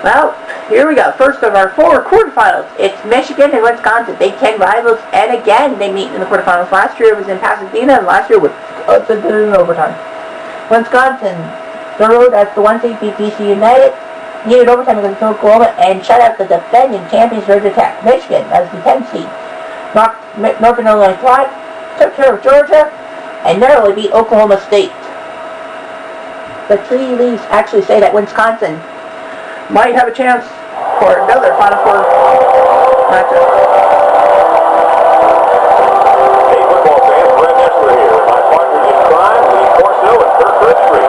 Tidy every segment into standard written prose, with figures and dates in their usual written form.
Well, here we go. First of our 4 quarterfinals. It's Michigan and Wisconsin, Big Ten rivals, and again they meet in the quarterfinals. Last year it was in Pasadena, and last year was in overtime. Wisconsin, the road as the 1 seed beat BC United, needed overtime against Oklahoma, and shut out the defending champions Georgia Tech. Michigan, as the 10 seed, knocked Northern Illinois flat, took care of Georgia, and narrowly beat Oklahoma State. The Trny leagues actually say that Wisconsin might have a chance for another Final Four matchup. Hey, football fans, Brent Nessler here. My partners in crime, Lee Corso and Kirk Street.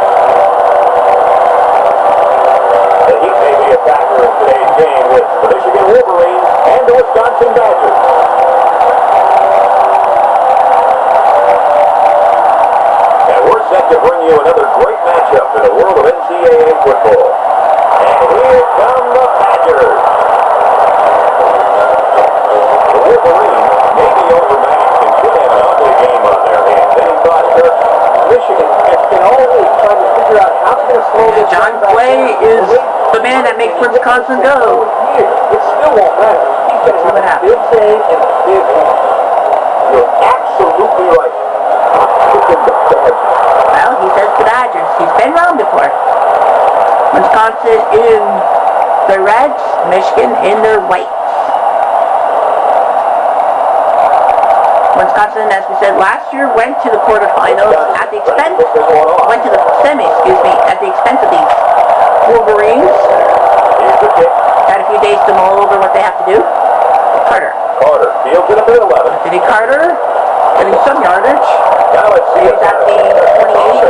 The Heat may be a factor in today's game with the Michigan Wolverines and the Wisconsin Badgers. And we're set to bring you another great matchup in the world of NCAA football. And here come the Badgers. The Wolverines may be overmatched and could have an ugly game on their hands. Any thoughts, Kirk? Michigan has been always trying to figure out how they're going to slow this John Clay is the man that makes Wisconsin go. It still won't matter. He's going to have a big day and a big win. You're absolutely right. Well, he says the Badgers. He's been wrong before. Wisconsin in the reds, Michigan in their whites. Wisconsin, as we said last year, went to the quarterfinals at the expense, went to the semi, at the expense of these Wolverines. Had a few days to mull over what they have to do. Carter fields it up at 11. Anthony Carter getting some yardage. Now let's see He's at the 28.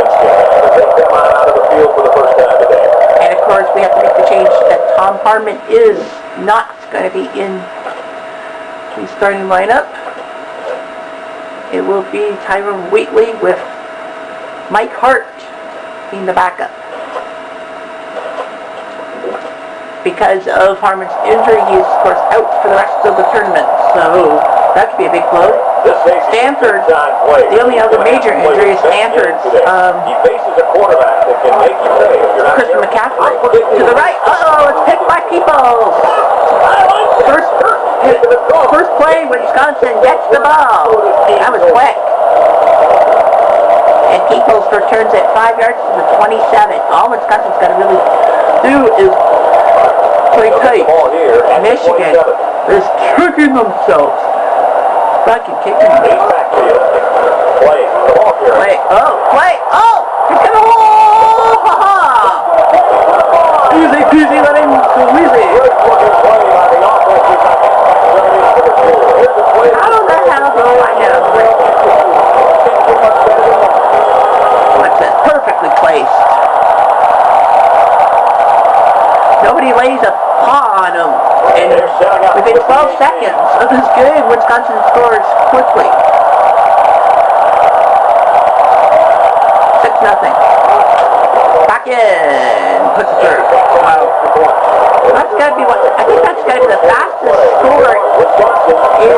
Take them out of the field for the first time today. And of course, we have to make the change that Tom Harmon is not going to be in the starting lineup. It will be Tyrone Wheatley with Mike Hart being the backup. Because of Harmon's injury, he is, of course, out for the rest of the tournament. So that could be a big blow. Stanford, the only other major injury is Stanford's he faces a quarterback that can make you pay if you're not Christian McCaffrey. To the right. Uh-oh, it's picked by Peoples. First play, Wisconsin gets the ball. That was quick. And Peoples returns it 5 yards to the 27. All Wisconsin's got to really do is play tight. Michigan is kicking themselves. Fucking kicking themselves. Play. Oh! It's gonna hole! Ha-ha! Easy peasy, lemon squeezy. How the hell did I know? What's it? Perfectly placed. Nobody lays a paw on them. And within 12 seconds of this game, Wisconsin scores quickly. 6-0. Back in. Puts it through. Wow. That's got to be what I think that's got to be the fastest score in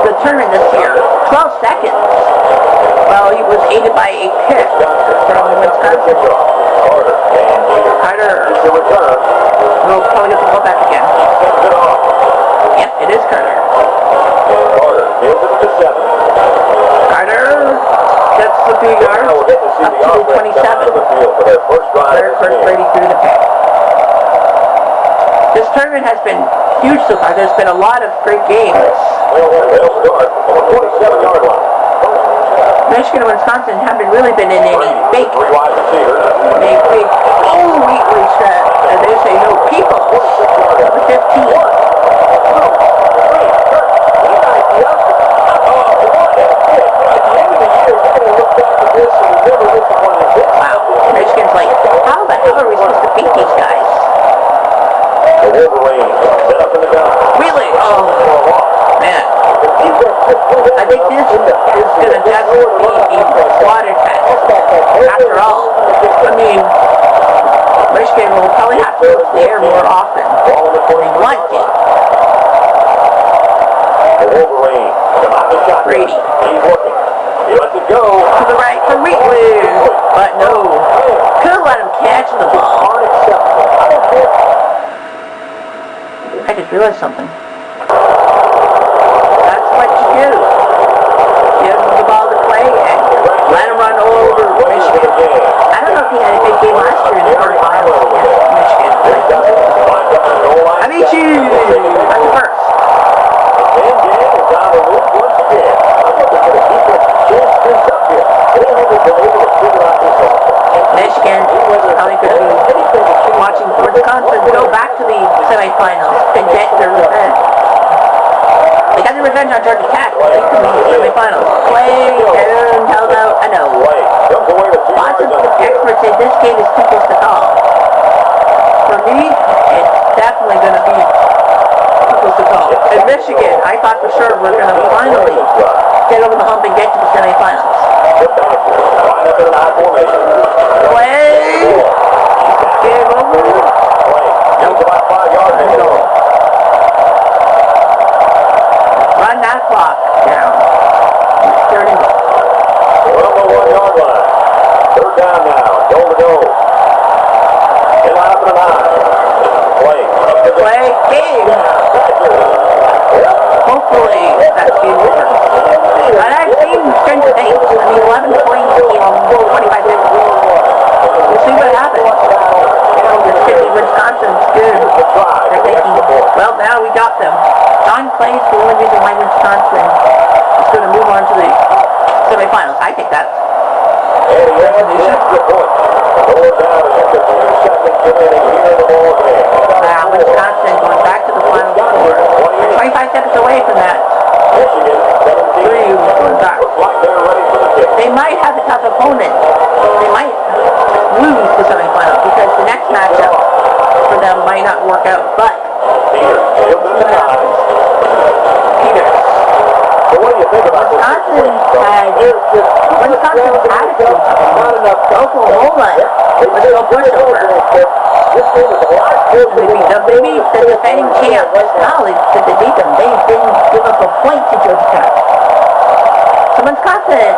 the tournament this year. 12 seconds. Well, he was aided by a kick from Wisconsin. Carter. We'll probably get the ball back again. Yep, it is Carter. Carter gets the 2 yards up to the 27. First Brady through the pick. This tournament has been huge so far. There's been a lot of great games. They'll start on the 27-yard line. Michigan and Wisconsin haven't really been in any big Wheatley set. And they say no people. Number 15. Wow. Michigan's like, how the hell are we supposed to beat these guys? The Wolverines set up in the gun. Wheatley. Oh, man. I think this is going to definitely be a water test. After all, I mean, Michigan will probably have to go to the air more often. They want it. The Wolverines come out the shot. Brady. He's working. He lets it go. To the right for Wheatley. But no. Could have let him catch the ball. Unacceptable. I don't care I just realized something. That's what you do. Give the ball to Clay and let him run all over Michigan. I don't know if he had a big game last year in the quarterfinals against Michigan. I beat you! That's the first. Michigan is probably going to be watching Wisconsin go back to the semifinals and get their revenge. They got their revenge on Georgia Tech. They could be in the semifinals. Clay and held out a no. Lots of experts say this game is too close to call. For me, it's definitely going to be too close to call. In Michigan, I thought for sure we're going to finally get over the hump and get to the semifinals. Clay! Give over. Nope. Run that clock down. 30 minutes. From the 1 yard line. Third down now. Goal to go. In line up to the 9. Clay. Game. Hopefully that's game over. But I've seen Stranger Things. I mean, 11 points in 25 minutes. We'll see what happens. This city, Wisconsin's good. They're thinking, well, now we got them. John Clay's the only reason why Wisconsin is going to move on to the semifinals. I think that's Wow, Wisconsin going back to the final score. 25 seconds away from that. Going back. They might have a tough opponent. They might lose the semifinals because the next matchup for them might not work out. But Peters. What do you think about Wisconsin's attitude. Oklahoma was no pushover. They beat the defending champs. Not only did they beat them, they didn't give up a point to Georgia Tech. So Wisconsin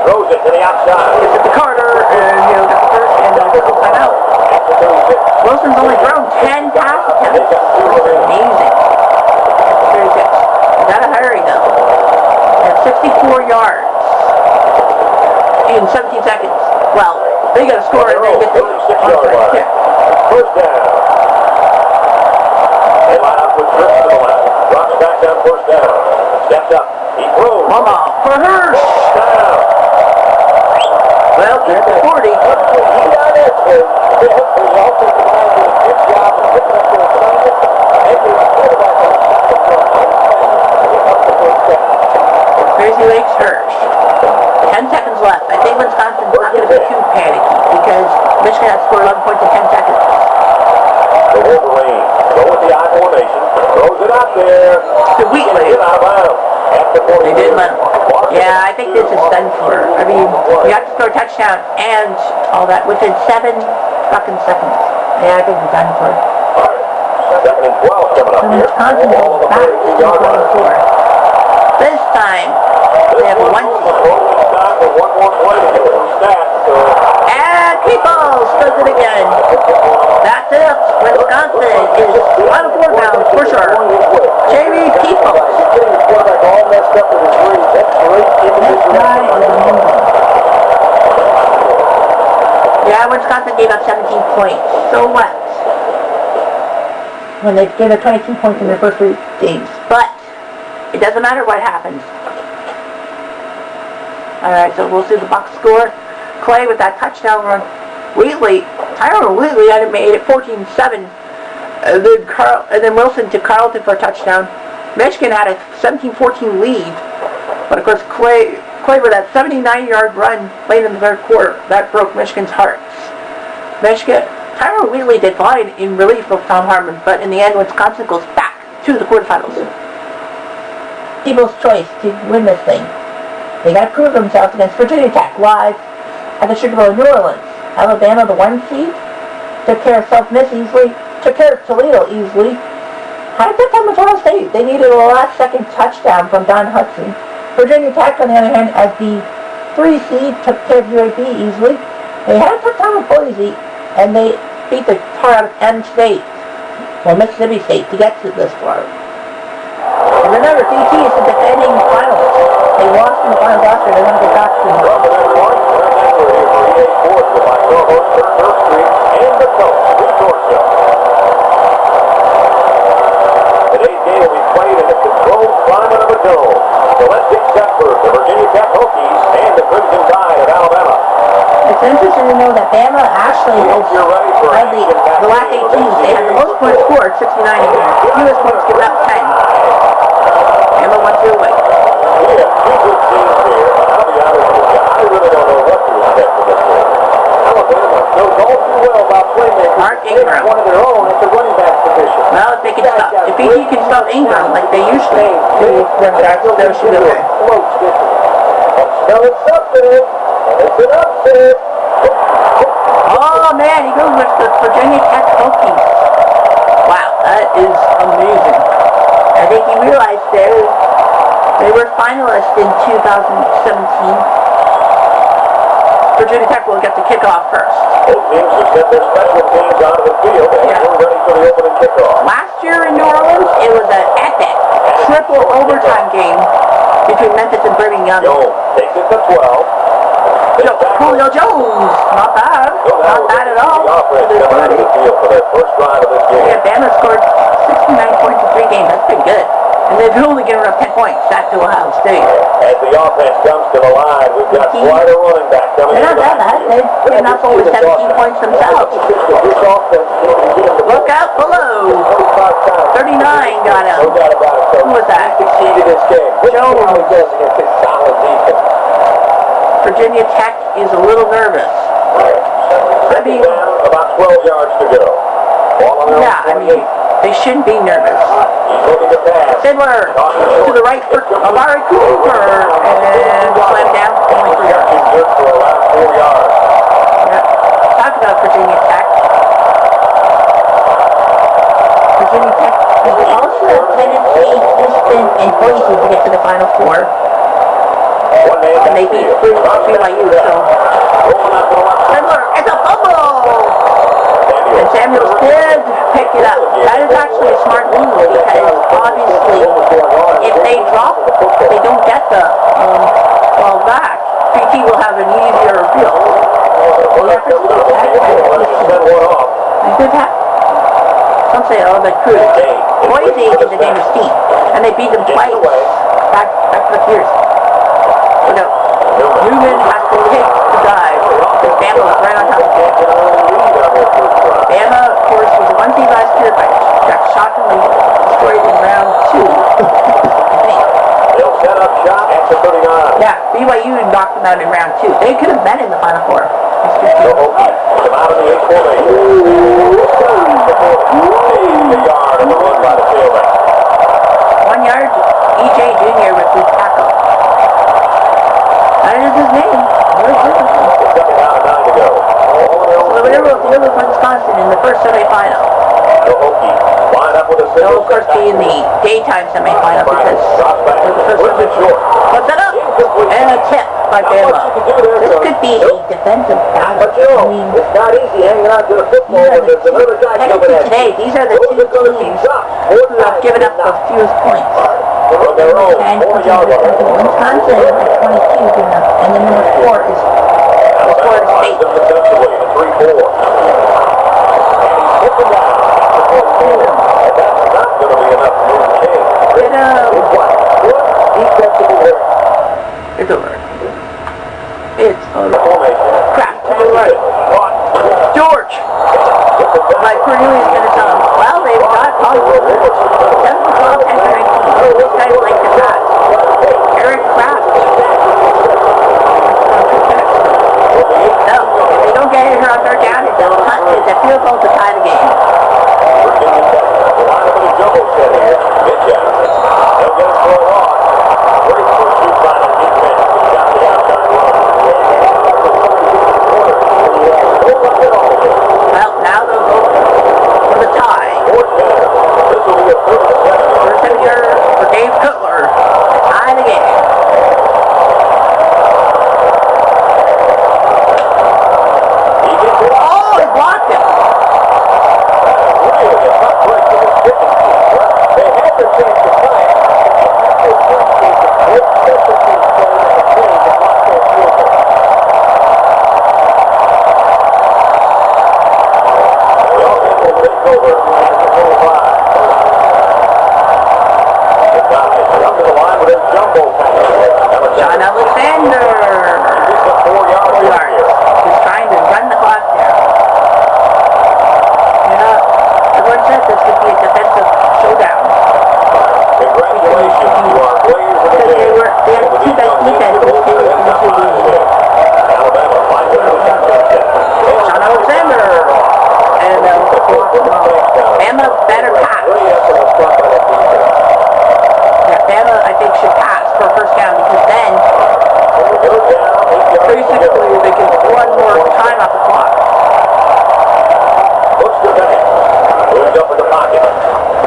throws it to the outside. gives it to Carter and got the first and got the timeout. Wilson's only thrown 10 pass attempts. Amazing. 36. You gotta hurry though. They have 64 yards in 17 seconds. Well, they gotta score and then get the onside kick. First down. They line up with Chris to the left. Drops back down first down. Steps up. He throws. Mama for her. Down. Well, there's the 40. Crazy Lakes Hirsch. 10 seconds left. I think Wisconsin's not going to be too panicky because Michigan has scored 11 points in 10 seconds. The Wolverines go with the I formation. Throws it out there. To Wheatley. They did let him. Yeah, I think this is done for. I mean, you have to score a touchdown and all that within 7 fucking seconds. Yeah, I think it's done for. Second and 12 coming up here. Wisconsin goes back to the 24. This time, they have a 1 seed. One more play to get some stats. And Peoples does it again. That's it. Wisconsin is on 4 bounds for sure. Jamie Peoples. Yeah, Wisconsin gave up 17 points. So what? When they gave up 22 points in their first 3 games. But it doesn't matter what happens. Alright, so we'll see the box score. Clay with that touchdown run. Wheatley, Tyron Wheatley had it made it 14-7. And then Wilson to Carleton for a touchdown. Michigan had a 17-14 lead. But of course, Clay with that 79-yard run late in the third quarter, that broke Michigan's hearts. Tyron Wheatley did fine in relief of Tom Harmon, but in the end, Wisconsin goes back to the quarterfinals. People's choice to win this thing. They got to prove themselves against Virginia Tech live at the Sugar Bowl in New Orleans. Alabama, the 1 seed, took care of South Miss easily, took care of Toledo easily. Had a good time with Ohio State. They needed a last-second touchdown from Don Hudson. Virginia Tech, on the other hand, as the 3 seed, took care of UAB easily. They had a tough time with Boise, and they beat the far out of Penn State, or Mississippi State, to get to this far. And remember, DT is the defending finalist. They lost in the finals last year. They want to get back to them. Welcome everyone. Trny here for EA Sports with my co-host Kurt Durstreet and the coach, Lee Dorsey. Today's game will be played in a controlled climate of a dome. So let's get set for the Virginia Tech Hokies and the Crimson Tide of Alabama. It's interesting to know that Bama actually has led the last 8 teams. They have the most points scored, 69, and fewest points given up, 10. Bama went your way. We have two good teams here, and I'll be honest with you, I really don't know what to expect from this game. Alabama knows all too well about playmakers. Mark Ingram. One of their own at the running back position. Well, if they can stop, if BT can stop Ingram like they usually do, then that should be okay. Now it's something, and it's an upset. Oh man, he goes with the Virginia Tech Hokies. Wow, that is amazing. I think he realized they were finalists in 2017. Virginia Tech will get the kickoff first. Both teams have sent their special teams out of the field, and we're ready for the opening kickoff. Last year in New Orleans, it was an epic triple overtime game between Memphis and Birmingham. Jones takes it to 12. Julio Jones, not bad. Not bad at all. The offense coming out of the field for their first drive of this game. Yeah, Bama scored 69 points in 3 games. That's pretty good. And they've only given up 10 points back to Ohio State. As the offense comes to the line, we've got quite a running back coming in. They're not that bad. They've given up over 17 points themselves. Look out below. 39 got him. Who was that? Succeeded this game. Jones. How he does against this solid defense. Virginia Tech is a little nervous. I mean, about 12 yards to go. Ball on their yeah, I mean, they shouldn't be nervous. He's looking to pass. Fiddler to the right for Amari Cooper and slam down. Only 3 yards. He's good for around 4 yards. Yeah. Talk about Virginia Tech. Virginia Tech is also Tennessee, Houston, and Boise to get to the Final Four. And they beat BYU, so. Fiddler, it's a fumble! And Samuels did pick it up. That is actually a smart move because obviously if they drop, they don't get the ball back. PT will have an easier field. Some say, oh, the crew. Boise is a dangerous team, and they beat them twice back for years. So no, Newman has to take the dive. Bama was right on top of it. Bama, of course, was the 1 seed last year, but got shockingly destroyed in round 2. I think. They'll set up shot at the 39. Yeah, BYU knocked them out in round 2. They could have been in the Final Four. The Hokies come out of the 8 formation. 80 yard on the run by the tailback. 1 yard, EJ Jr. with the tackle. That is his name. Second down and 9 to go. So the winner will deal with Wisconsin in the first semifinal. The Hokies line up with a single. They'll of course be in the daytime semifinal because they're the first one. Puts it up and a tip by Bama. This could be a defensive battle. I mean, It's not easy hanging on to the football when there's another guy coming at you. today, these are the two teams who have given up the fewest points. From their own 4 yard line. Wisconsin has 22 given up, and then number 4 is Florida State. Defensively, the 3-4. And he's hit the down. And that's not going to be enough to move the chain. It's over. It's over. Formation. Crap to the right. George! Like Cornelius going to tell him, well, they've got all 7 for 12, 10 for 19. These guys like to pass. Eric Kraft. No, if they don't get it here on 3rd down, it's a field goal to tie the game. Virginia Tech. The line up in a jumbo set here. Mitch Jackson. They'll get it for a loss. Great pursuit by the defense.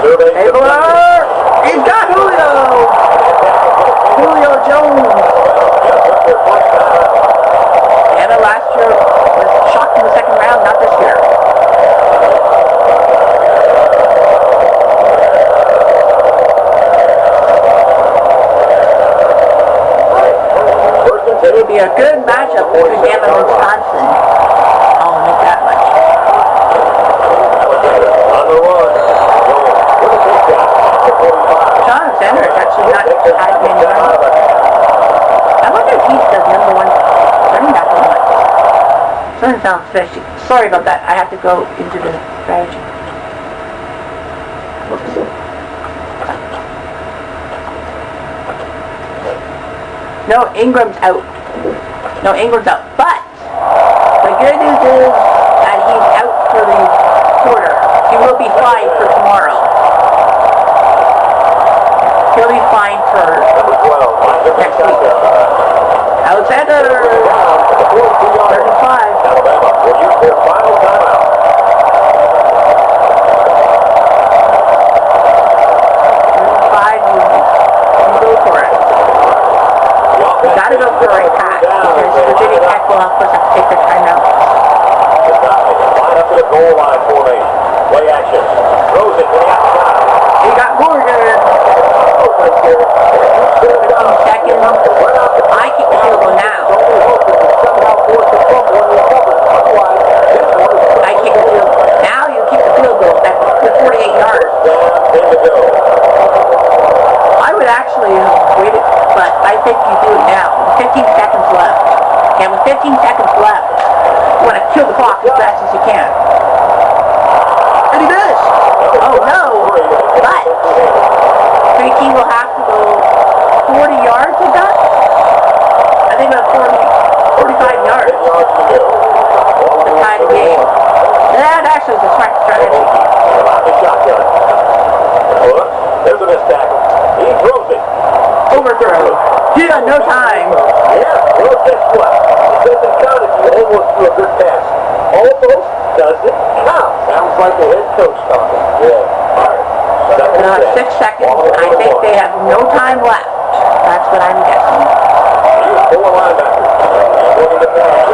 Abler! He's got Julio! Julio Jones! Anna last year was shocked in the second round, not this year. It would be a good matchup between Bama and Wisconsin. I'll make that much. On the run. Sean Sanders actually not had many runs. I wonder if he's the number one running back or not. Doesn't sound fishy. Sorry about that. I have to go into the strategy. No, Ingram's out. No, Ingram's out. But the good news is that he's out for the quarter. He will be fine for tomorrow. He'll be fine for next week. Alexander, 35. Alabama will use their final timeout. 35, you go for it. You gotta go for a right pass because Virginia Tech will of course have to take their timeout. Line up to the goal line formation. Play action. Throws it to the outside. He got Morgan. 15 seconds. I kick the field goal now. I kick the field goal. Now you kick the field goal at the 48 yards. I would actually have waited, but I think you do it now. 15 seconds left. And with 15 seconds left, you want to kill the clock as fast as you can. And he does. Oh no. But 3T will have to go 40 yards with that? I think about 45 yards to tie the game. That actually is a smart strategy. There's a missed tackle. He throws it. Overthrow. He got no time. Yeah, well, guess what? It doesn't count if you almost do a good pass. Almost doesn't count. Sounds like the head coach talking. Yeah. All right. 6 seconds. I think they have no time left. That's what I'm guessing. He's 4 linebackers. He's looking to pass.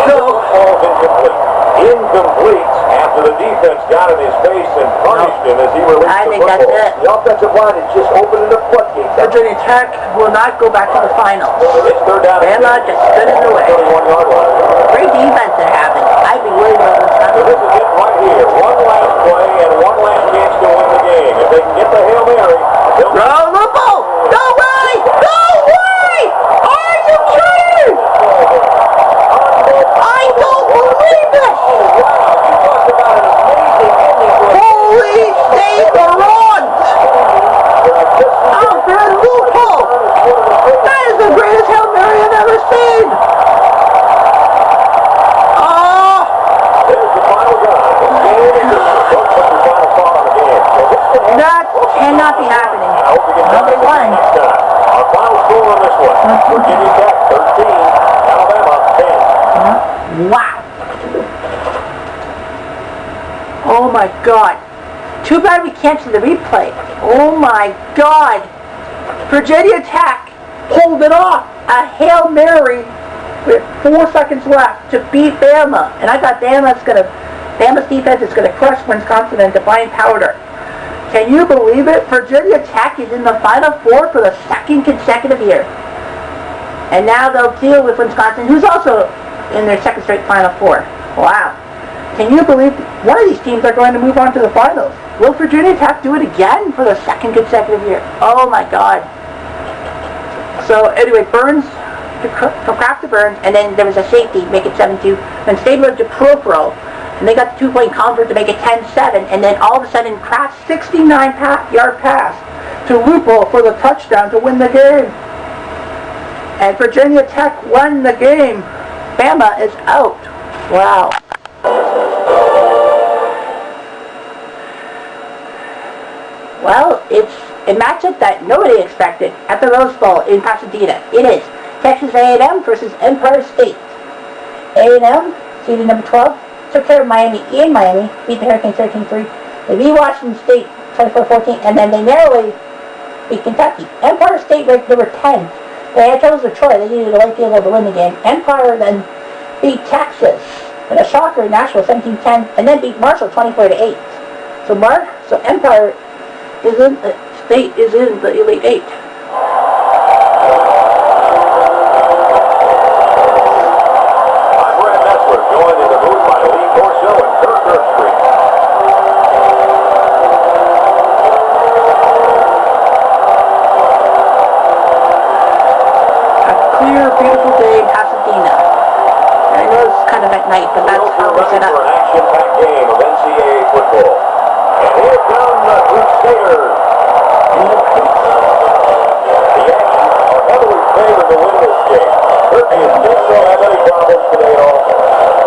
So, Ball's incomplete. Incomplete after the defense got in his face and punished him as he released I the think that's football. it. The offensive line is just opening the floodgates. Virginia Tech will not go back to the finals. It's third down. Bama just stood in the way. 31-yard line. Great defense they're having. I'd be worried about So this Wisconsin. is it right here. One last play and one last chance to win the game. If they can get the Hail Mary, they'll Throw the ball! No way! No way! Are you kidding? I don't believe this! Holy Saberons! Alfred Loophole! That is the greatest Hail Mary I've ever seen! Oh! There's the final drive. That cannot be happening. Number one. Our final score on this one. Virginia Tech 13, Alabama 10. Wow. Oh my God. Too bad we can't see the replay. Oh my God. Virginia Tech pulled it off. A Hail Mary with 4 seconds left to beat Bama. And I thought Bama's defense is going to crush Wisconsin into fine powder. Can you believe it? Virginia Tech is in the Final Four for the second consecutive year. And now they'll deal with Wisconsin, who's also in their second straight Final Four. Wow. Can you believe one of these teams are going to move on to the finals? Will Virginia Tech do it again for the second consecutive year? Oh my God. So anyway, Burns, from Kraft to Burns, and then there was a safety, make it 7-2, then Stabler to Pro, and they got the 2-point convert to make it 10-7, and then all of a sudden Kraft's 69-yard pass to Loophole for the touchdown to win the game. And Virginia Tech won the game. Bama is out. Wow. Well, it's a matchup that nobody expected at the Rose Bowl in Pasadena. It is Texas A&M versus Empire State. A&M, seeded number 12, took care of Miami in Miami, beat the Hurricanes 13-3. They beat Washington State 24-14, and then they narrowly beat Kentucky. Empire State ranked number 10. They had troubles with Troy. They needed a late field goal to win the game. Empire then beat Texas in a shocker in Nashville 17-10, and then beat Marshall 24-8. So Empire is in the state is in the Elite Eight. Joined in the booth by Lee Corso and Kirk Street. A clear, beautiful day in Pasadena. I know it's kind of at night, but that's how we set up. For an action-packed game of NCAA football. And here come the Crusaders. The Aggies are heavily favored to win this game. Turkey and Texas don't have any problems today at all.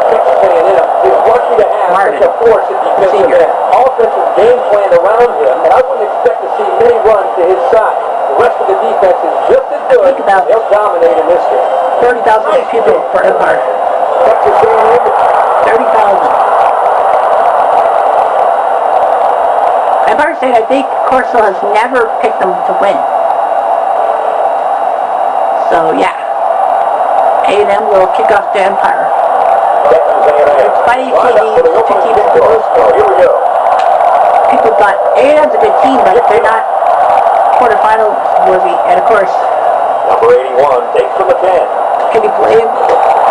Texas A&M is lucky to have such a force at defensive end. Offensive game plan around him, and I wouldn't expect to see many runs to his side. The rest of the defense is just as good. They'll dominate in this game. 30,000 people for Empire. Texas A&M. 30,000. Empire State, I think Corso has never picked them to win. So yeah, A&M will kick off to Empire. It's funny teams to keep it close. Here we go. People thought A&M's a good team, but they're not quarterfinals worthy. And of course, Number 81 takes from the 10. can you play him?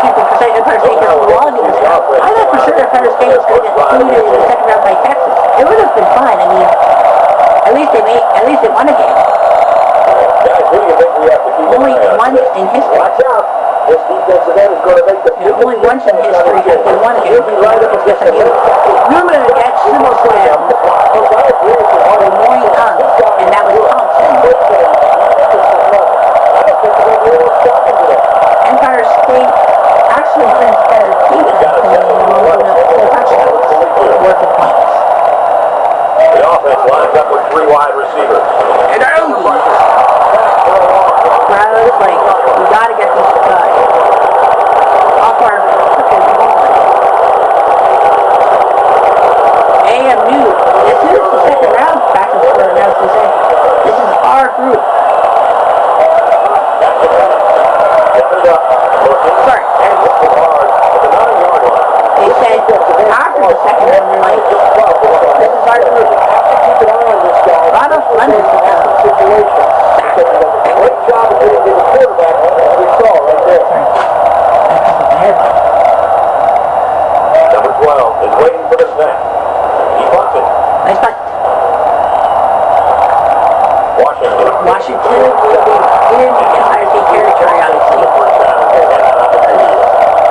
People say Empire State doesn't belong in this round. I thought for sure Empire State was going to get booted in the second round by Texas. It would have been fine. I mean, at least they won a game. Guys, who do you think we have to keep Only an eye on? once in history. Watch out. This defensive end is going to make the Only once in history have they won a game. You're going to get Sumo Slam or the Moyne Ung, and that was Thompson. Empire State actually finished better team than the touchdowns worth of points. The offense lines up with 3 wide receivers. And Crowd's like, we got to get this guy off our freaking line. AM knew this is the second round back and forth. Now to say, this is our group. Sorry, they said after the second round, they're like, this is our group. A lot of fun in this situation. Great job of getting to the quarterback, as we saw right there. Number 12 is waiting for the snap. He punts it. Nice punt. Washington in Empire State territory, obviously.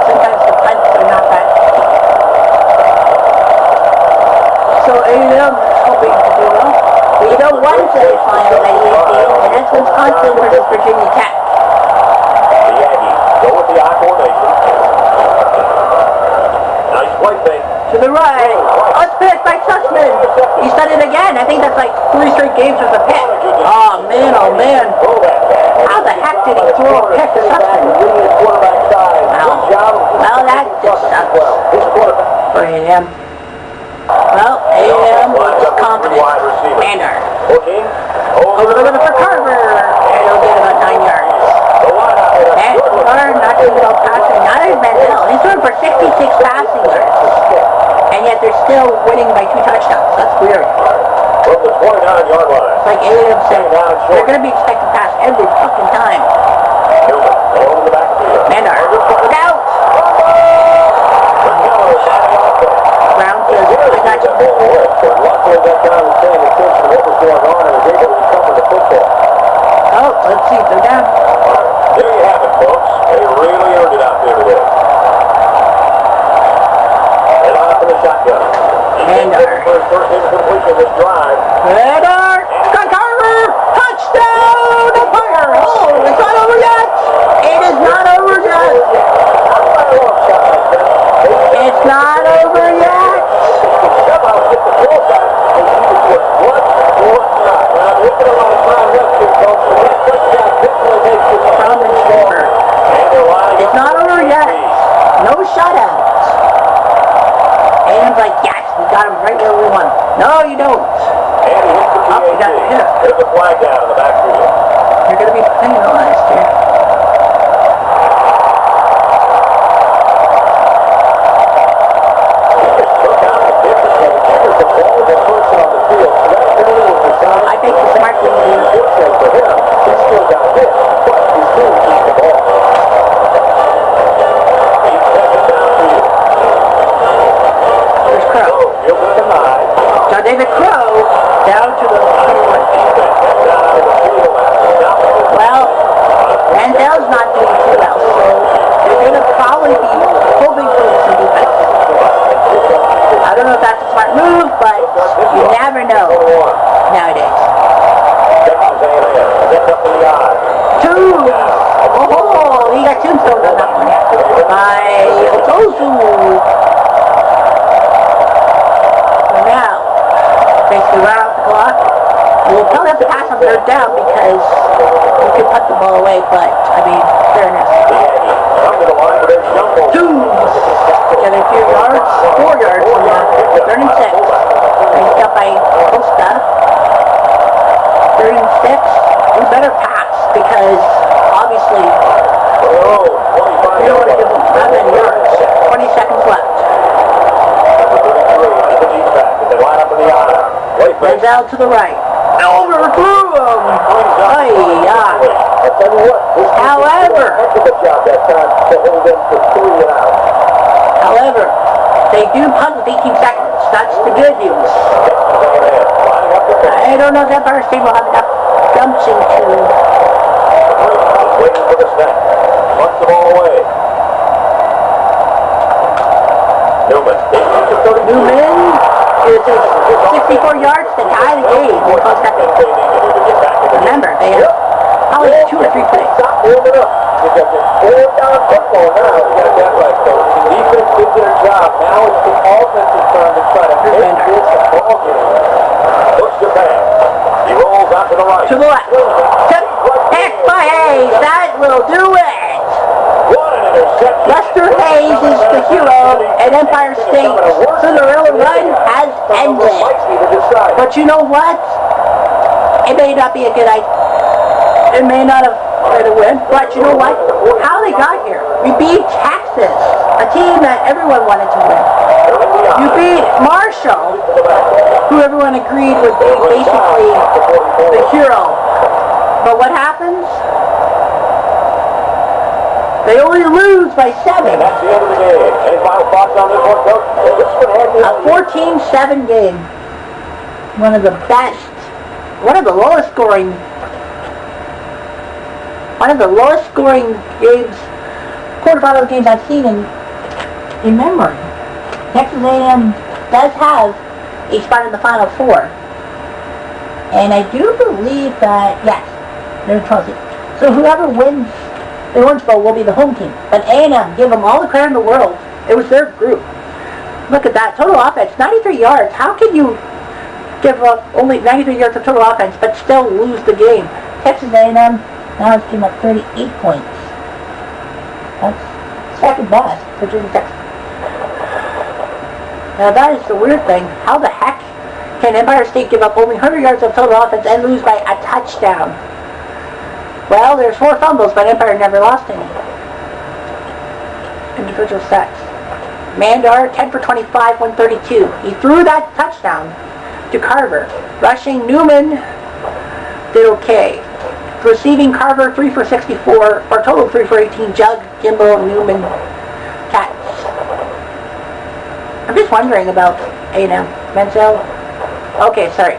Sometimes the punts are not that deep. So A&M hoping to do well. But you know one semifinal that you see, and that's Wisconsin versus Virginia Tech. The Aggies go with the I formation. Nice play fake. To the right. Pick by Sussman. He said it again. I think that's like 3 straight games with a pick. Oh man, oh man. How the heck did he throw a pick to Sussman? Wow. Well, that just sucks for A&M. Well, A&M was confident. Mander. Over the middle for Carver. And he'll get about 9 yards. And Carver not doing well passing. Neither is Mandel. He's throwing for 66 passing yards. And yet they're still winning by 2 touchdowns. That's weird. From the 29-yard line. It's like A&M said, they're going to be expected to pass every fucking time. Mandar, look out! Brown says, I got you. Luckily, that guy was paying attention to what was going on and was able to recover the football. Oh, let's see, they're down. There you have it, folks. They really earned it out there today. They line up in the shotgun. Mandar. First incompletion this drive. Mandar! Got Carver! Touchdown! Empire! Oh, it's not over yet! It is not over yet! It's not over yet! It's not over yet. No shutouts. And like, yes, we got him right where we want him. No, you don't. And he hits the PAT. There's a flag down in the backfield. You're going to be penalized here. He just took out the difference. He figures the ball is the person on the field. So that penalty was designed. I think the smart thing to do for him. He still got hit, but he still keeps the ball. There's Crow. So David Crow down to the 21. Well, Mandel's not doing too well, so they're going to probably be hoping for some defense. I don't know if that's a smart move, but you never know nowadays. Two! Oh, he got tombstone on that one. By Otosu. So now, basically run out the clock. We'll probably have to pass on third down because we could put the ball away, but, I mean, fairness. Two! Get a few yards, 4 yards from there. 36. Raised up by Costa. 36. We better pass because, obviously, we don't want to give them that many yards. 20 seconds left. Denzel to the right. Overthrew him! However, they do punt with 18 seconds. That's the good news. I don't know if Empire State will have enough gumption to... Waiting for the snap. Punts the ball away. Newman uses 64 yards to tie the game. Remember, they have probably 2 or 3 plays. Stop moving up. Because it's 4-down football now. You got that right, coach. The defense did their job. Now it's the offensive turn to try to make this a ball game. Looks to pass. He rolls out to the right. To the left. Pick by Hayes. That will do it. What an interception. Lester Hayes is the hero, and Empire State Cinderella run has ended. But you know what? It may not be a good idea. It may not have been a win, but you know what? How they got here. We beat Texas, a team that everyone wanted to win. You beat Marshall, who everyone agreed would be basically the hero. But what happens? They only lose by 7. And that's the end of the game. Any final thoughts on this one, Coach? A 14-7 game. One of the best. One of the lowest scoring games, quarterfinal games I've seen in memory. Texas A&M does have a spot in the Final Four. And I do believe that, yes, they're in 12 seed. So whoever wins the Orange Bowl will be the home team. But A&M, give them all the credit in the world. It was their group. Look at that. Total offense, 93 yards. How can you give up only 93 yards of total offense but still lose the game? Texas A&M now has given up 38 points. That's second best for Virginia Tech. Now that is the weird thing. How the heck can Empire State give up only 100 yards of total offense and lose by a touchdown? Well, there's 4 fumbles, but Empire never lost any. Individual sacks. Mandar, 10 for 25, 132. He threw that touchdown to Carver. Rushing, Newman did okay. Receiving, Carver, 3 for 64, or total 3 for 18. Jug, Gimbel, Newman, Cats. I'm just wondering about A&M. Menzel. Okay, sorry.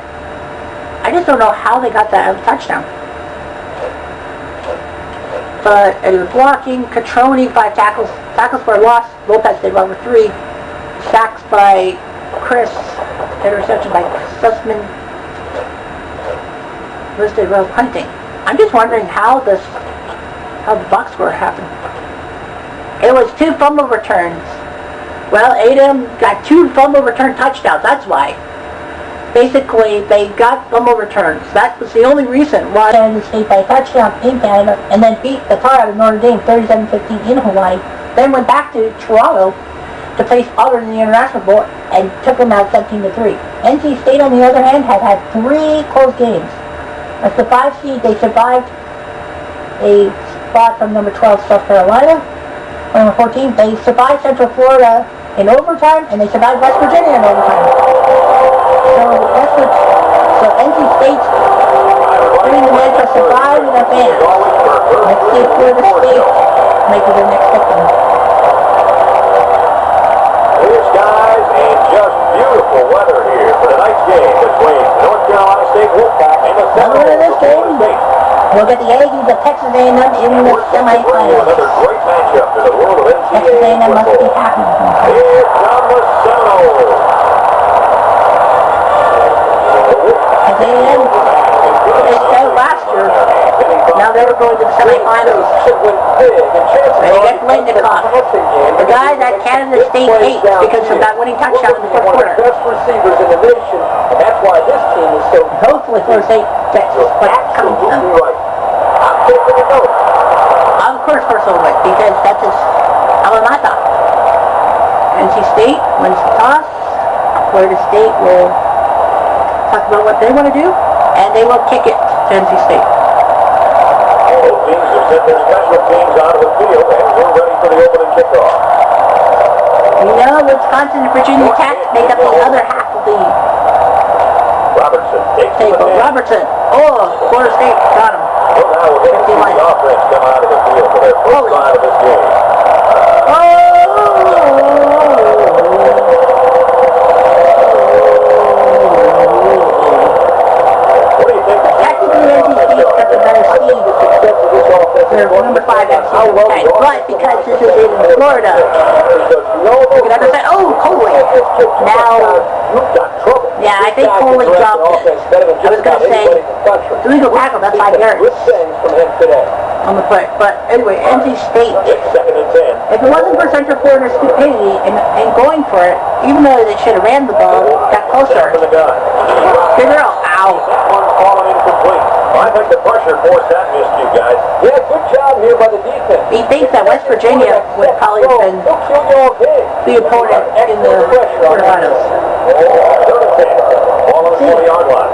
I just don't know how they got that touchdown. But it was blocking. Trny, 5 tackles. Tackles for a loss. Lopez did well with 3. Sacks by Chris. Interception by Sussman. Listed well punting. I'm just wondering how the box score happened. It was 2 fumble returns. Well, A&M got 2 fumble return touchdowns. That's why. Basically, they got fumble returns. That was the only reason why Kansas State by a touchdown in Canada and then beat the tar out of Notre Dame 37-15 in Hawaii. Then went back to Toronto to place Auburn in the International Bowl and took them out 17-3. NC State, on the other hand, had 3 close games. As the 5 seed, they survived a spot from number 12 South Carolina. Number 14, they survived Central Florida in overtime, and they survived West Virginia in overtime. So NC State's winning the match to survive and advance. Let's see if Florida State make it their next step. Clear skies and just beautiful weather here for tonight's game between North Carolina State Wolfpack and the Seminoles of Florida State. We'll get the Aggies of Texas A&M in the semifinals. Another great matchup in the world of Texas NCAA A&M must be football. happy. Here come the Seminoles. Texas A&M, they started last year. Now they're going to the semifinals. They get Lindekoff, the guy that Canada State hates because of that winning touchdown in the fourth quarter. Best receivers in the nation, and that's why this team is so. Hopefully Florida State gets what's coming to them. Right. I'm taking a note. Of course, Bristol would, because that's his alma mater. NC State wins the toss. Florida State will talk about what they want to do, and they will kick it to NC State. Both teams have sent their special teams out of the field, and we're ready for the opening kickoff. You know, Wisconsin and Virginia Tech make up the other half of the Robertson takes the table. net. Robertson. Oh, Florida State got him. Well, now we're going to see the offense come out of the field for their first time of this game. What do you think? Technically, NC State's got the better seed. They're number 5 at seed 10. But because this is in Florida, you can understand. Oh, Coley. Now, yeah, I think Coley dropped it. I was going to say, illegal tackle, that's 5 yards on the play. But anyway, NC State, It's 2nd and 10. if it wasn't for Central Florida's stupidity and going for it, even though they should have ran the ball, got closer. From the gun. Good girl. Ow. That one falling incomplete. I think the pressure forced that miscue, guys. Yeah, good job here by the defense. He thinks that West Virginia would probably have been They'll kill you all game. the opponent in the quarterfinals. 3rd and 10. Ball on the 20-yard line.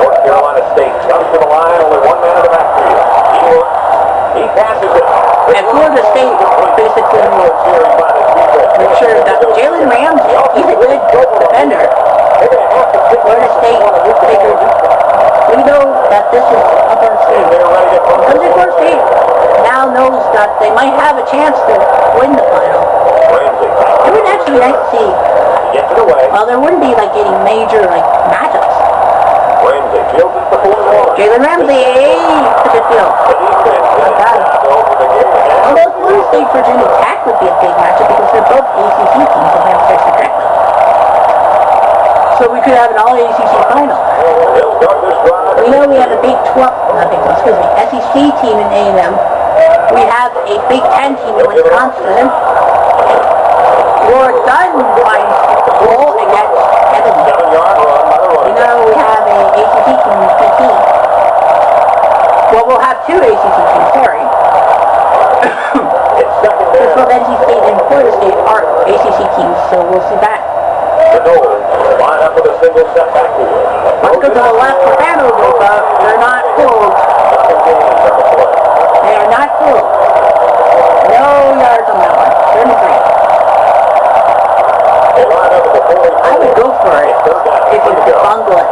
North Carolina State comes to the line, only one man in the backfield. He passes it. And Florida State basically make sure that Jalen Ramsey, he's a good defender. Florida State figured, we know that this is upper state. Because Florida State now knows that they might have a chance to win the final. It would actually be nice to see. Well, there wouldn't be like any major like matchups. Jalen Ramsey, it's a good deal. Although Florida State Virginia Tech would be a big matchup because they're both ACC teams, if I'm understanding correctly. So we could have an all ACC final. We know we have a Big 12, not Big 12, excuse me, SEC team in A&M. We have a Big 10 team in Wisconsin. We're done by goal against Kennedy. We know we have an ACC team in PT. Well, we'll have 2 ACC teams, sorry. Because both NC State and Florida State are ACC teams, so we'll see that. Line up with a single step back here. Let's go to the left for Hanover, but they're not fooled. They are not fooled. No yards on that one. 33. I would go for it if you could bungle it.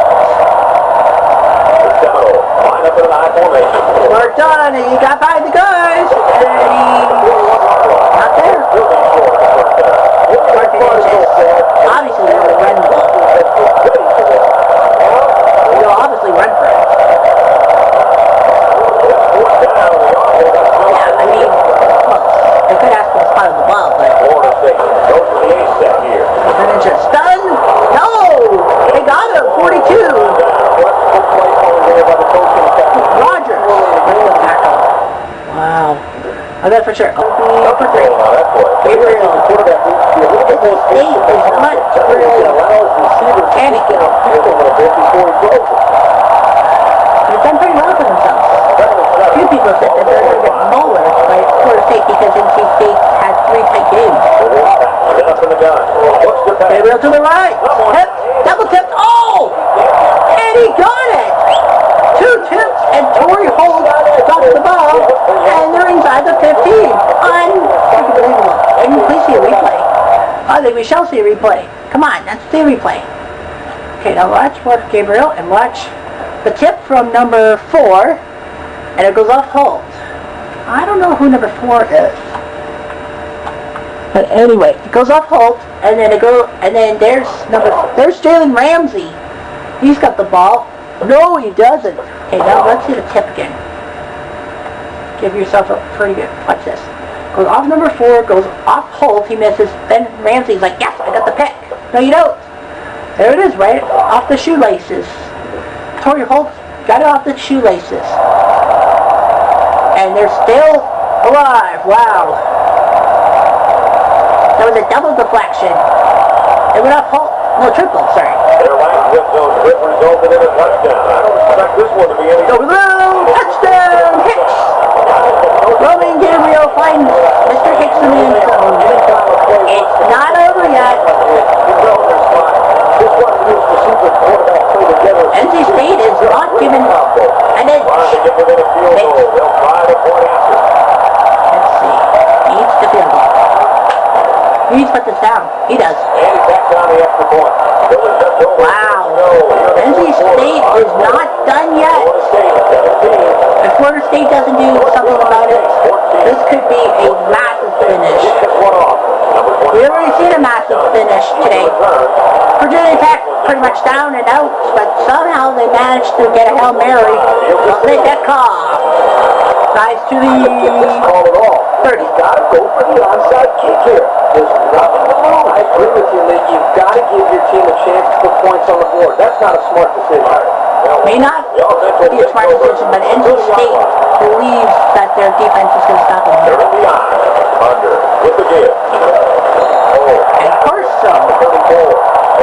Line up in an I formation. We're done, and he got by the guys. And he's not there. Obviously, they're going to run the ball. They'll obviously run for it. Yeah, I mean, close. They could ask for the spot of the ball, but... Florida State goes for the ace set here. They're just stunned. No! They got him. 42. Rogers. Wow. I bet for sure. Go for 3. Gabriel. This state is not really panicking. They've done pretty well for themselves. A few people said that they're going to get mauled by Florida State because NC State had 3 tight games. Gabriel to the right. Tip, double tip. Oh! And he got it. 2 tips, and Torrey Holt got the ball, and they're inside the 15. Unbelievable. Can you please see a replay? I think we shall see a replay. Come on, let's see a replay. Okay, now watch Gabriel, and watch the tip from number 4, and it goes off Holt. I don't know who number 4 is. But anyway, it goes off Holt, and then there's Jalen Ramsey. He's got the ball. No, he doesn't. Okay, now let's see the tip again. Give yourself a pretty good. Watch this. Goes off number 4, goes off Holt. He misses. Then Ramsey's like, yes, I got the pick. No, you don't. There it is, right off the shoelaces. Torrey Holt got it off the shoelaces. And they're still alive. Wow. That was a double deflection. It went off Holt. No, triple, sorry. Their last zip zone trip resulted in a touchdown. I don't expect this one to be any... Go low! Touchdown! Hicks! Roman Gabriel finds Mr. Hicks in the end zone. It's not over yet. NC State is not given an inch. Let's see. He needs to field goal. He needs to put this down. He does. And he backs on the extra point. Wow. NC State is not done yet. If Florida State doesn't do something about it, this could be a massive finish. We've already seen a massive finish today. Virginia Tech pretty much down and out, but somehow they managed to get a Hail Mary. They get caught. Guys to the 30. Got to go for the onside kick here. There's nothing to lose. I agree with you, Nick. You've got to give your team a chance to put points on the board. That's not a smart decision. May not be a smart decision, but NC State believes that their defense is going to stop them. They're in the eye. Under. With the give. And Corso.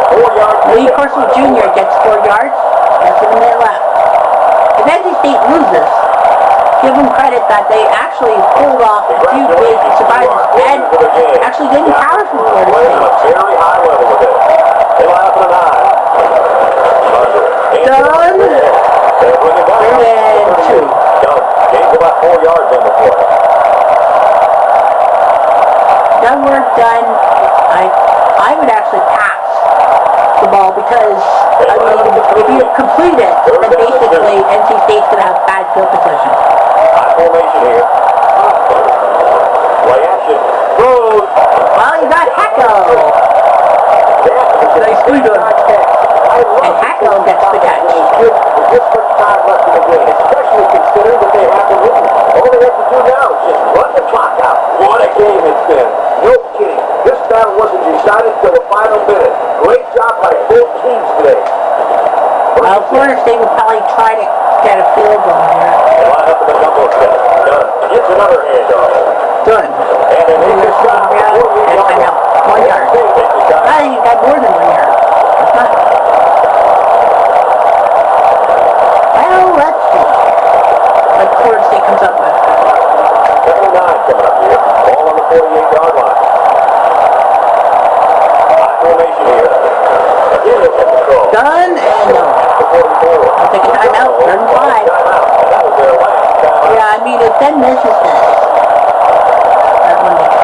4-yard. Lee Corso Jr. gets 4 yards. That's in the minute left. If NC State loses, give them credit that they actually pulled off a few big surprises and actually didn't counter from Florida State. A very high level with it. They line up in an eye. Done. They bring it back. And 2. Done. Gains about 4 yards on the play. Done work done. I would actually pass the ball because, I mean, if you complete it, then basically NC State's going to have bad field position. High formation here. Play action. Throws. Well, you got Hecko. Nice through to him. And Hecko gets the catch. With this much time left in the game, especially considering that they have the lead. All they have to do now is just run the clock out. What a game it's been. No kidding. This battle wasn't decided until the final minute. Great job by both teams today. Well, Florida State will probably try to get a field goal here. They line up in the jumbo set. Done. Gets another handoff. Done. And then he just shot. I know. 1 yard. I think you got more than 1 yard. That's not. Well, let's see what Florida State comes up with. 79 coming up here. Ball on the 48-yard line. High formation here. Again, it's in the throw. Done and no. I'll take a timeout. 35. That was their last timeout. Yeah, I mean, it then misses this. That one there.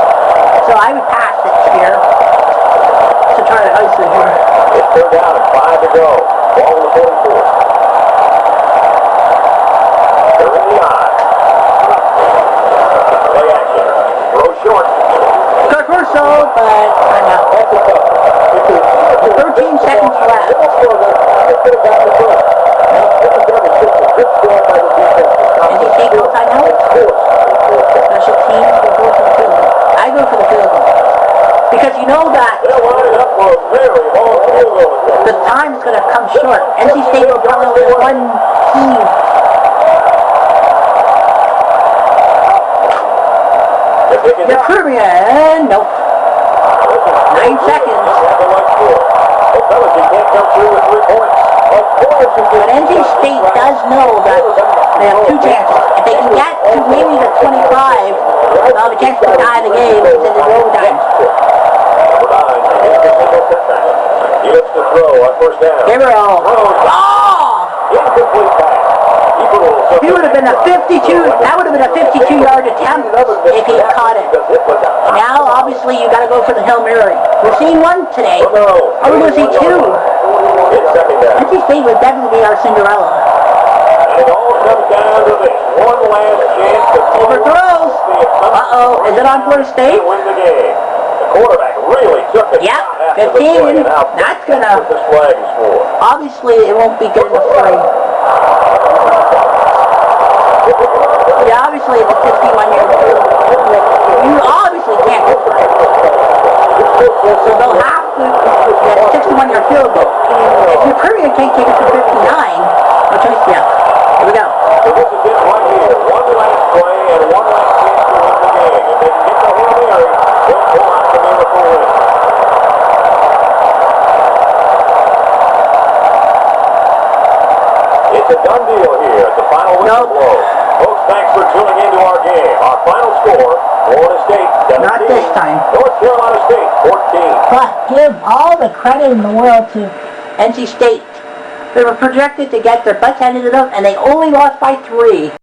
So I would pass it here to try to ice it here. It's 3rd down and 5 to go. Ball on the 44. They're in the eye. Play action. Throw short. Got Corso, but timeout. That's a tough one. 13 seconds left. NC State goal timeout? Special team will go for the field goal. I go for the field goal. Because you know that They're lining up for a very long field goal. the time is going to come short. NC State will probably only have one team. They're proving it, and nope. 9 seconds. But NC State does know that they have 2 chances. If they can get to maybe the 25, they'll have a chance to tie the game because it is overtime. a first down. Gabriel. Oh! Incomplete pass. He would have been a 52, that would have been a 52-yard attempt if he had caught it. Now, obviously, you got to go for the Hail Mary. We're seeing one today. Are we going to see two? It's second down. NC State would definitely be our Cinderella. And it all comes down to this one last chance to Overthrows. Uh-oh, is it on Florida State? win the game. The quarterback really took the Yep, shot after the 15. play. Now, That's going to, this flag is for. obviously, it won't be good enough for him. Yeah, obviously, it's a 51-yard field. You obviously can't go for it. So they'll have to get a 61-yard field goal. If your Courier can't take it to 59, no choice, yeah. Here we go. So this is it right here. One last play and one last chance to win the game. If they can get the Hail Mary, they'll pull out the miracle win. It's a done deal here at the final whistle blow. Folks, thanks for tuning into our game. Our final score, Florida State 17. Not this time. North Carolina State 14. But give all the credit in the world to NC State. They were projected to get their butts handed to them, and they only lost by 3.